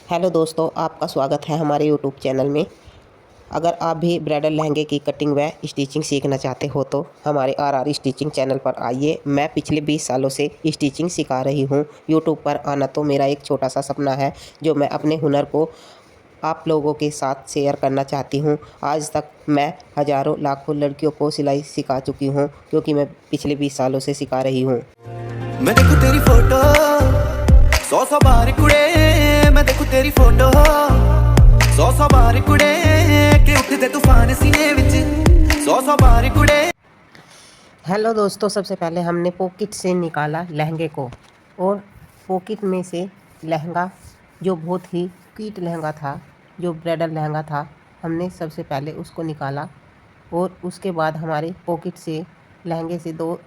Hello दोस्तों, आपका स्वागत है हमारे यूट्यूब चैनल में। अगर आप भी ब्राइडल लहंगे की कटिंग व स्टिचिंग सीखना चाहते हो तो हमारे आर स्टिचिंग चैनल पर आइए। मैं पिछले 20 सालों से स्टिचिंग सिखा रही हूँ। यूट्यूब पर आना तो मेरा एक छोटा सा सपना है, जो मैं अपने हुनर को आप लोगों के साथ शेयर करना चाहती हूँ। आज तक मैं हज़ारों लाखों लड़कियों को सिलाई सिखा चुकी हूँ, क्योंकि मैं पिछले 20 सालों से सिखा रही हूँ। मैं देखूं तेरी फोटो 100 बार कुड़े, मैं देखूं तेरी फोटो 100 बार कुड़े के उठदे तूफान सीने विच 100 बार कुड़े। हेलो दोस्तों, सबसे पहले हमने पॉकेट से निकाला लहंगे को, और पॉकेट में से लहंगा जो बहुत ही क्यूट लहंगा था, जो ब्राइडल लहंगा था, हमने सबसे पहले उसको निकाला। और उसके बाद हमारे पॉकेट से लहंगे से 2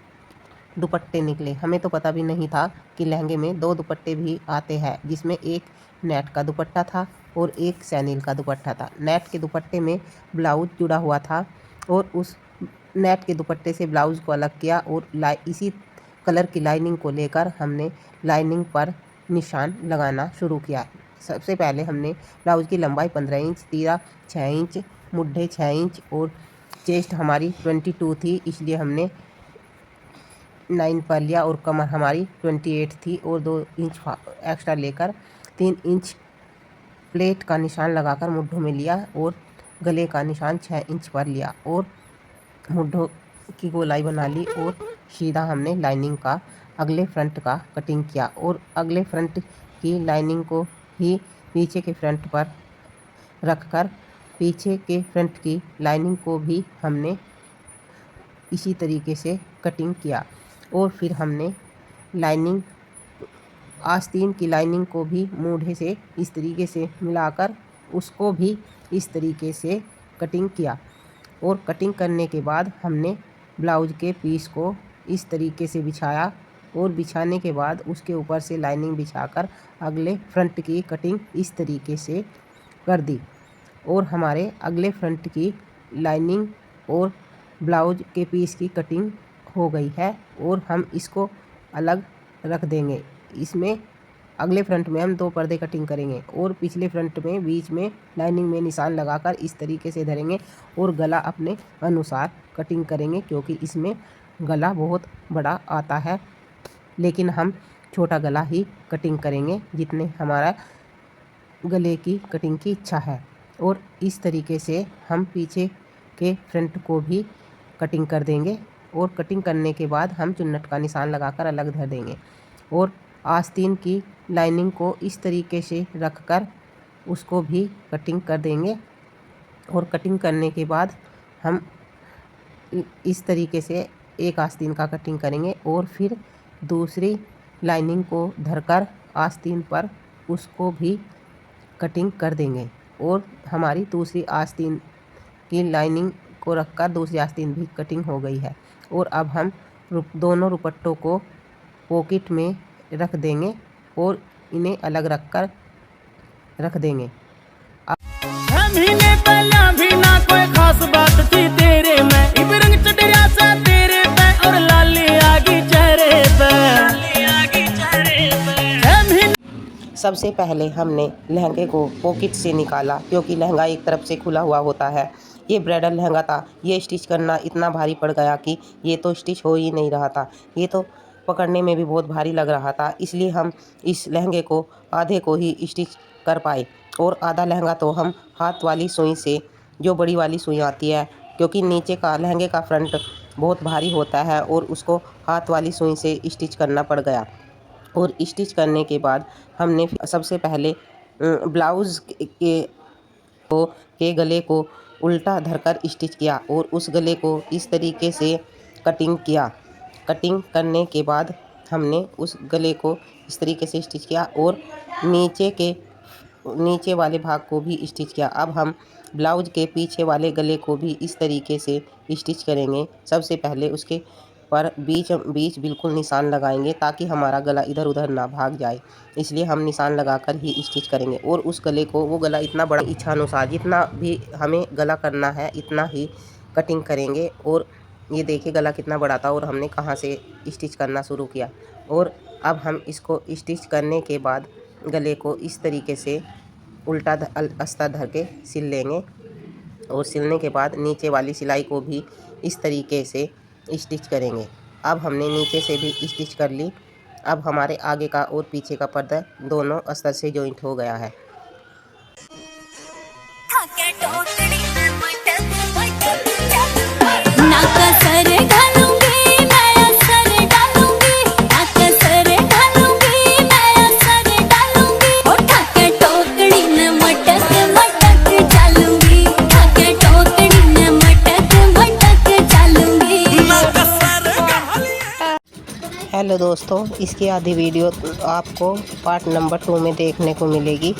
दुपट्टे निकले। हमें तो पता भी नहीं था कि लहंगे में 2 दुपट्टे भी आते हैं, जिसमें एक नेट का दुपट्टा था और एक सैनिल का दुपट्टा था। नेट के दुपट्टे में ब्लाउज जुड़ा हुआ था, और उस नेट के दुपट्टे से ब्लाउज़ को अलग किया, और इसी कलर की लाइनिंग को लेकर हमने लाइनिंग पर निशान लगाना शुरू किया। सबसे पहले हमने ब्लाउज़ की लंबाई 15 इंच, तीरा 6 इंच, मुड्ढे 6 इंच और चेस्ट हमारी 22 थी, इसलिए हमने 9 पर लिया। और कमर हमारी 28 थी, और 2 इंच एक्स्ट्रा लेकर 3 इंच प्लेट का निशान लगाकर मुड्ढों में लिया, और गले का निशान 6 इंच पर लिया, और मुड्ढों की गोलाई बना ली। और सीधा हमने लाइनिंग का अगले फ्रंट का कटिंग किया, और अगले फ्रंट की लाइनिंग को ही पीछे के फ्रंट पर रखकर पीछे के फ्रंट की लाइनिंग को भी हमने इसी तरीके से कटिंग किया। और फिर हमने लाइनिंग आस्तीन की लाइनिंग को भी मूढ़े से इस तरीके से मिलाकर उसको भी इस तरीके से कटिंग किया। और कटिंग करने के बाद हमने ब्लाउज के पीस को इस तरीके से बिछाया, और बिछाने के बाद उसके ऊपर से लाइनिंग बिछाकर अगले फ्रंट की कटिंग इस तरीके से कर दी। और हमारे अगले फ्रंट की लाइनिंग और ब्लाउज के पीस की कटिंग हो गई है, और हम इसको अलग रख देंगे। इसमें अगले फ्रंट में हम 2 पर्दे कटिंग करेंगे, और पिछले फ्रंट में बीच में लाइनिंग में निशान लगाकर इस तरीके से धरेंगे, और गला अपने अनुसार कटिंग करेंगे, क्योंकि इसमें गला बहुत बड़ा आता है, लेकिन हम छोटा गला ही कटिंग करेंगे जितने हमारा गले की कटिंग की इच्छा है। और इस तरीके से हम पीछे के फ्रंट को भी कटिंग कर देंगे, और कटिंग करने के बाद हम चुन्नट का निशान लगाकर अलग धर देंगे, और आस्तीन की लाइनिंग को इस तरीके से रखकर उसको भी कटिंग कर देंगे। और कटिंग करने के बाद हम इस तरीके से एक आस्तीन का कटिंग करेंगे, और फिर दूसरी लाइनिंग को धरकर आस्तीन पर उसको भी कटिंग कर देंगे। और हमारी दूसरी आस्तीन की लाइनिंग को रखकर दूसरी आस्तीन भी कटिंग हो गई है। और अब हम दोनों दुपट्टों को पॉकेट में रख देंगे, और इन्हें अलग रखकर रख देंगे। महीने पहला भी ना कोई खास बात थी तेरे में, इब रंग चढ़िया सा तेरे पे और लाली आगी चेहरे पे। सबसे पहले हमने लहंगे को पॉकेट से निकाला, क्योंकि लहंगा एक तरफ से खुला हुआ होता है। ये ब्राइडल लहंगा था, ये स्टिच करना इतना भारी पड़ गया कि ये तो स्टिच हो ही नहीं रहा था, ये तो पकड़ने में भी बहुत भारी लग रहा था। इसलिए हम इस लहंगे को आधे को ही स्टिच कर पाए, और आधा लहंगा तो हम हाथ वाली सुई से, जो बड़ी वाली सुई आती है, क्योंकि नीचे का लहंगे का फ्रंट बहुत भारी होता है, और उसको हाथ वाली सुई से स्टिच करना पड़ गया। और स्टिच करने के बाद हमने सबसे पहले ब्लाउज़ के गले को उल्टा धरकर स्टिच किया, और उस गले को इस तरीके से कटिंग किया। कटिंग करने के बाद हमने उस गले को इस तरीके से स्टिच किया, और नीचे वाले भाग को भी स्टिच किया। अब हम ब्लाउज के पीछे वाले गले को भी इस तरीके से स्टिच करेंगे। सबसे पहले उसके पर बीच बिल्कुल निशान लगाएंगे, ताकि हमारा गला इधर उधर ना भाग जाए, इसलिए हम निशान लगाकर ही स्टिच करेंगे। और उस गले को, वो गला इतना बड़ा, इच्छा अनुसार जितना भी हमें गला करना है इतना ही कटिंग करेंगे। और ये देखिए गला कितना बड़ा था, और हमने कहाँ से स्टिच करना शुरू किया। और अब हम इसको स्टिच करने के बाद गले को इस तरीके से उल्टा अस्तर धर के सिल लेंगे। और सिलने के बाद नीचे वाली सिलाई को भी इस तरीके से स्टिच करेंगे। अब हमने नीचे से भी स्टिच कर ली। अब हमारे आगे का और पीछे का पर्दा दोनों अस्तर से जॉइंट हो गया है। हेलो दोस्तों, इसकी आधी वीडियो आपको पार्ट नंबर 2 में देखने को मिलेगी।